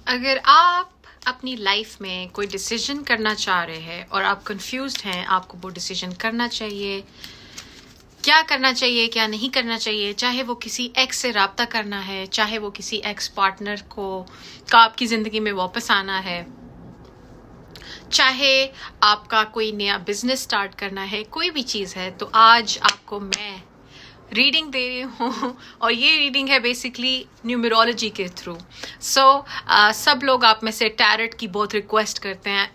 अगर आप अपनी लाइफ में कोई डिसीजन करना चाह रहे हैं और आप कंफ्यूज्ड हैं, आपको वो डिसीजन करना चाहिए, क्या करना चाहिए, क्या नहीं करना चाहिए, चाहे वो किसी एक्स से रब्ता करना है, चाहे वो किसी एक्स पार्टनर का आपकी ज़िंदगी में वापस आना है, चाहे आपका कोई नया बिजनेस स्टार्ट करना है, कोई भी चीज़ है, तो आज आपको मैं रीडिंग दे रही हूँ और ये रीडिंग है बेसिकली न्यूमरोलॉजी के थ्रू। सब लोग आप में से टैरेट की बहुत रिक्वेस्ट करते हैं।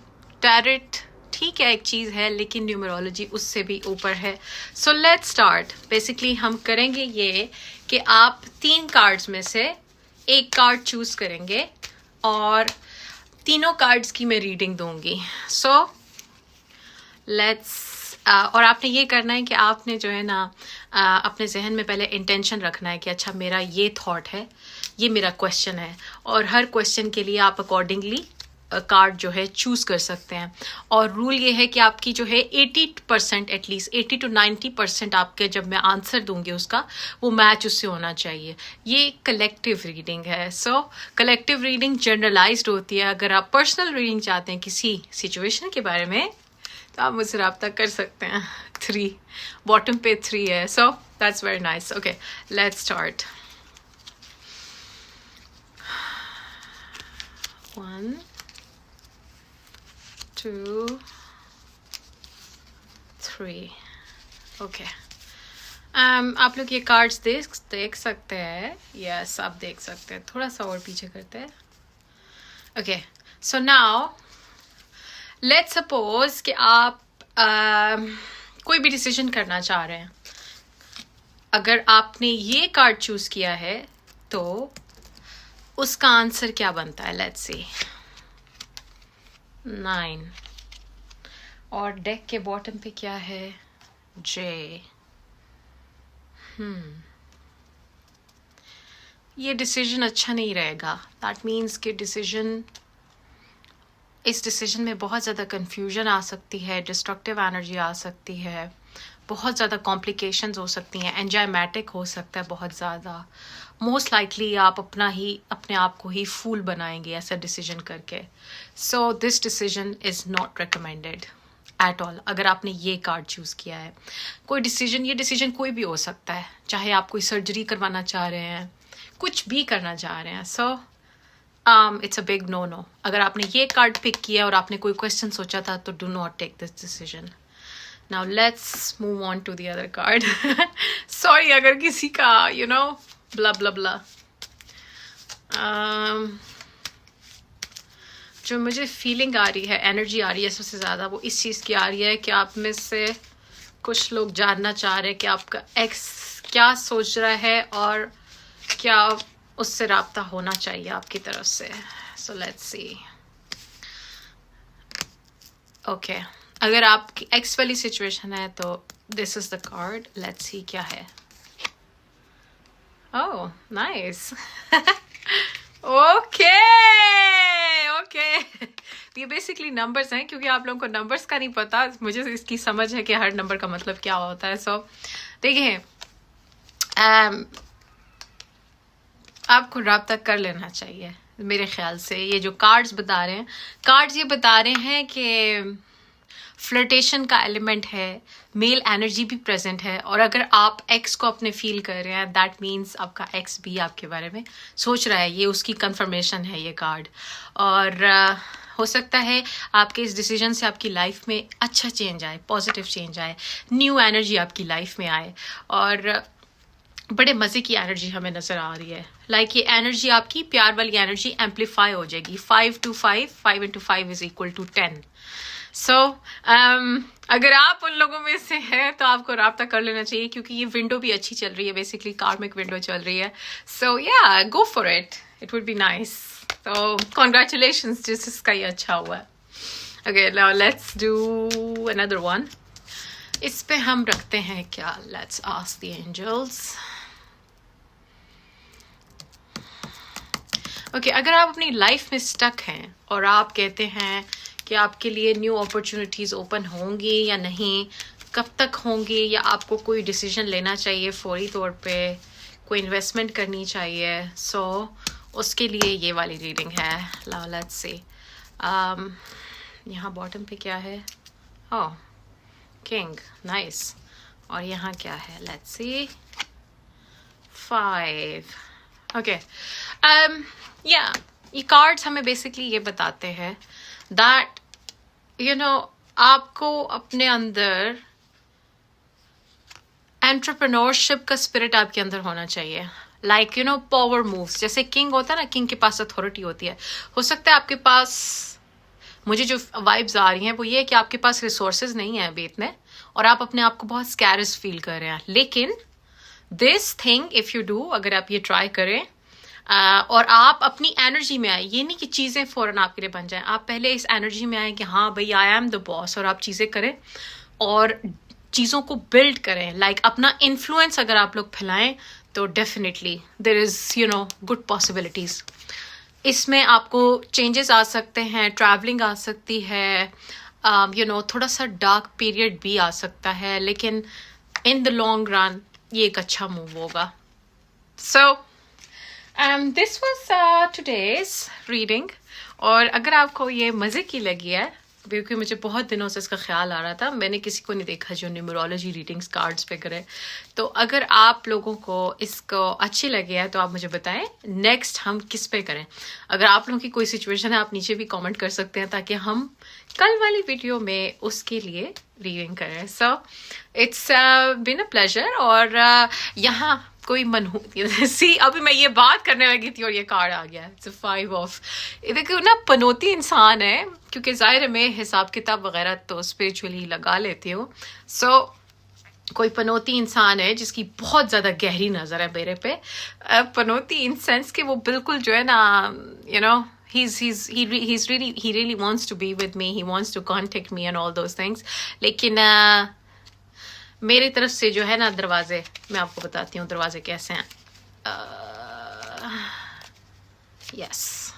टैरेट ठीक है, एक चीज़ है, लेकिन न्यूमरोलॉजी उससे भी ऊपर है। So let's start. बेसिकली हम करेंगे ये कि आप 3 कार्ड्स में से एक कार्ड चूज करेंगे और तीनों कार्ड्स की मैं रीडिंग दूंगी। लेट्स और आपने ये करना है कि आपने जो है ना अपने जहन में पहले इंटेंशन रखना है कि अच्छा मेरा ये थॉट है, ये मेरा क्वेश्चन है, और हर क्वेश्चन के लिए आप अकॉर्डिंगली कार्ड जो है चूज कर सकते हैं। और रूल ये है कि आपकी जो है 80% एटलीस्ट 80 to 90% आपके जब मैं आंसर दूंगी उसका वो मैच उससे होना चाहिए। ये कलेक्टिव रीडिंग है। कलेक्टिव रीडिंग जनरलाइज्ड होती है। अगर आप पर्सनल रीडिंग चाहते हैं किसी सिचुएशन के बारे में तो आप मुझसे रब्ता कर सकते हैं। 3 बॉटम पे 3 है। So that's very nice. Okay, let's start. 1 2 3 okay. आप लोग ये कार्ड्स देख सकते हैं। यस, आप देख सकते हैं। थोड़ा सा और पीछे करते हैं। Okay, so now let's suppose कि आप कोई भी डिसीजन करना चाह रहे हैं। अगर आपने ये कार्ड चूज किया है तो उसका आंसर क्या बनता है? Let's see. 9 और डेक के बॉटम पे क्या है? J। ये डिसीजन अच्छा नहीं रहेगा। दैट मीन्स कि इस डिसीजन में बहुत ज़्यादा कन्फ्यूजन आ सकती है, डिस्ट्रक्टिव एनर्जी आ सकती है, बहुत ज़्यादा कॉम्प्लिकेशंस हो सकती हैं, एंजाइमेटिक हो सकता है बहुत ज़्यादा। मोस्ट लाइकली आप अपने आप को ही फूल बनाएंगे ऐसा डिसीजन करके। So this decision is not recommended at all. अगर आपने ये कार्ड चूज़ किया है, कोई डिसीजन, ये डिसीजन कोई भी हो सकता है, चाहे आप कोई सर्जरी करवाना चाह रहे हैं, कुछ भी करना चाह रहे हैं। It's a big no no. अगर आपने ये कार्ड पिक किया और आपने कोई क्वेश्चन सोचा था तो do not take this decision. Now let's move on to the other card. Sorry अगर किसी का ब्ला ब्ला ब्ला। जो मुझे फीलिंग आ रही है, एनर्जी आ रही है सबसे ज़्यादा, वो इस चीज़ की आ रही है कि आप में से कुछ लोग जानना चाह रहे हैं कि आपका एक्स क्या सोच रहा है और क्या उससे राब्ता होना चाहिए आपकी तरफ से। So let's see. ओके, अगर आपकी एक्स वाली सिचुएशन है तो this is the card. Let's see क्या है। Oh nice. ओके ओके, ये बेसिकली नंबर्स हैं, क्योंकि आप लोगों को नंबर्स का नहीं पता, मुझे इसकी समझ है कि हर नंबर का मतलब क्या होता है। सो देखिए, आपको रब्ता कर लेना चाहिए मेरे ख्याल से। ये जो कार्ड्स बता रहे हैं, कार्ड्स ये बता रहे हैं कि फ्लर्टेशन का एलिमेंट है, मेल एनर्जी भी प्रेजेंट है, और अगर आप एक्स को अपने फील कर रहे हैं दैट मीन्स आपका एक्स भी आपके बारे में सोच रहा है। ये उसकी कंफर्मेशन है ये कार्ड। और हो सकता है आपके इस डिसीजन से आपकी लाइफ में अच्छा चेंज आए, पॉजिटिव चेंज आए, न्यू एनर्जी आपकी लाइफ में आए, और बड़े मज़े की एनर्जी हमें नज़र आ रही है। लाइक ये एनर्जी आपकी प्यार वाली एनर्जी एम्पलीफाई हो जाएगी। 5 to 5, 5 into 5 is equal to 10। सो अगर आप उन लोगों में से हैं तो आपको रब्ता कर लेना चाहिए, क्योंकि ये विंडो भी अच्छी चल रही है, बेसिकली कार्मिक विंडो चल रही है। So yeah go for it, it would be nice. तो कॉन्ग्रेचुलेशंस जिसका ये अच्छा हुआ है। Okay, now let's do another one. इस पे हम रखते हैं क्या? Let's ask the angels. Okay, अगर आप अपनी लाइफ में स्टक हैं और आप कहते हैं कि आपके लिए न्यू अपॉर्चुनिटीज़ ओपन होंगी या नहीं, कब तक होंगी, या आपको कोई डिसीजन लेना चाहिए फौरी तौर पे, कोई इन्वेस्टमेंट करनी चाहिए, सो उसके लिए ये वाली रीडिंग है. Let's see. यहाँ बॉटम पे क्या है? ओह, किंग, नाइस. और यहाँ क्या है? Let's see. 5. ओके. या ये कार्ड्स हमें बेसिकली ये बताते हैं दैट आपको अपने अंदर एंटरप्रेन्योरशिप का स्पिरिट आपके अंदर होना चाहिए. Like power moves. जैसे किंग होता है ना, किंग के पास अथॉरिटी होती है. हो सकता है आपके पास, मुझे जो वाइब्स आ रही हैं वो ये है कि आपके पास रिसोर्सेज नहीं है अभी इतने, और आप अपने आप को बहुत स्कैरस फील कर रहे हैं. लेकिन this thing if you do, अगर आप ये ट्राई करें और आप अपनी एनर्जी में आए, ये नहीं कि चीज़ें फ़ौरन आपके लिए बन जाएं. आप पहले इस एनर्जी में आए कि हाँ भाई आई एम द बॉस, और आप चीज़ें करें और चीज़ों को बिल्ड करें. लाइक अपना इन्फ्लुएंस अगर आप लोग फैलाएं तो definitely there is good possibilities. इसमें आपको चेंजेस आ सकते हैं, ट्रैवलिंग आ सकती है, थोड़ा सा डार्क पीरियड भी आ सकता है, लेकिन इन द लॉन्ग रन ये एक अच्छा मूव होगा. So this was today's reading. और अगर आपको ये मज़े की लगी है, क्योंकि मुझे बहुत दिनों से इसका ख्याल आ रहा था, मैंने किसी को नहीं देखा जो न्यूमरोलॉजी रीडिंग्स कार्ड्स पे करे. तो अगर आप लोगों को इसको अच्छी लगे है तो आप मुझे बताएं नेक्स्ट हम किस पे करें. अगर आप लोगों की कोई सिचुएशन है आप नीचे भी कमेंट कर सकते हैं ताकि हम कल वाली वीडियो में उसके लिए रीडिंग करें. So it's been a pleasure. और यहाँ कोई सी अभी मैं ये बात करने लगी थी और ये कार्ड आ गया. It's 5 of. देखो ना, पनौती इंसान है, क्योंकि ज़ाहिर में हिसाब किताब वगैरह तो स्पिरिचुअली लगा लेती हूँ. सो कोई पनौती इंसान है जिसकी बहुत ज़्यादा गहरी नज़र है मेरे पे. पनौती इन सेंस कि वो बिल्कुल जो है ना, he really wants to be with me, he wants to contact me and all those things. लेकिन मेरी तरफ से जो है ना दरवाजे, मैं आपको बताती हूँ दरवाजे कैसे हैं. यस,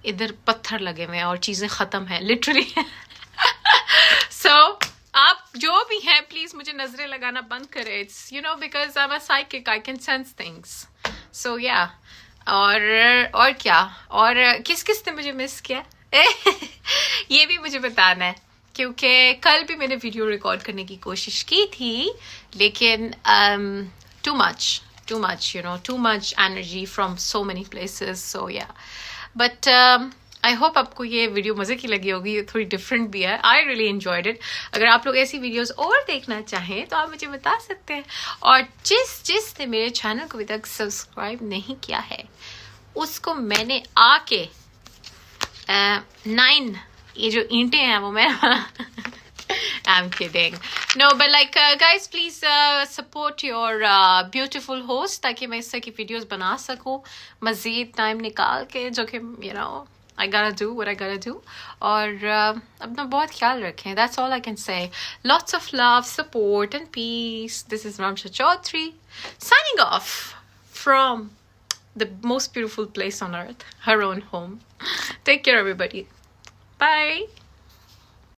इधर पत्थर लगे हुए हैं और चीज़ें ख़त्म हैं लिटरली. सो आप जो भी हैं प्लीज़ मुझे नज़रें लगाना बंद करें. It's because I am a psychic, I can sense things. So yeah, और क्या, और किस किस ने मुझे मिस किया ये भी मुझे बताना है, क्योंकि कल भी मैंने वीडियो रिकॉर्ड करने की कोशिश की थी, लेकिन too much energy from so many places. So yeah, but I hope आपको ये वीडियो मज़े की लगी होगी. ये थोड़ी डिफरेंट भी है. I really enjoyed it. अगर आप लोग ऐसी वीडियोस और देखना चाहें तो आप मुझे बता सकते हैं. और जिसने मेरे चैनल को अभी तक सब्सक्राइब नहीं किया है उसको मैंने आके 9 ये जो ईंटें हैं वो मैं I'm kidding. No, but like guys, please support your beautiful host ताकि मैं इस तरह की वीडियोस बना सकूं मज़ीद टाइम निकाल के, जो कि I gotta do what I gotta do. और अपना बहुत ख्याल रखें. That's all I can say. Lots of love, support and peace. This is Ramsha Chaudhary signing off from the most beautiful place on earth, her own home. Take care everybody. Bye.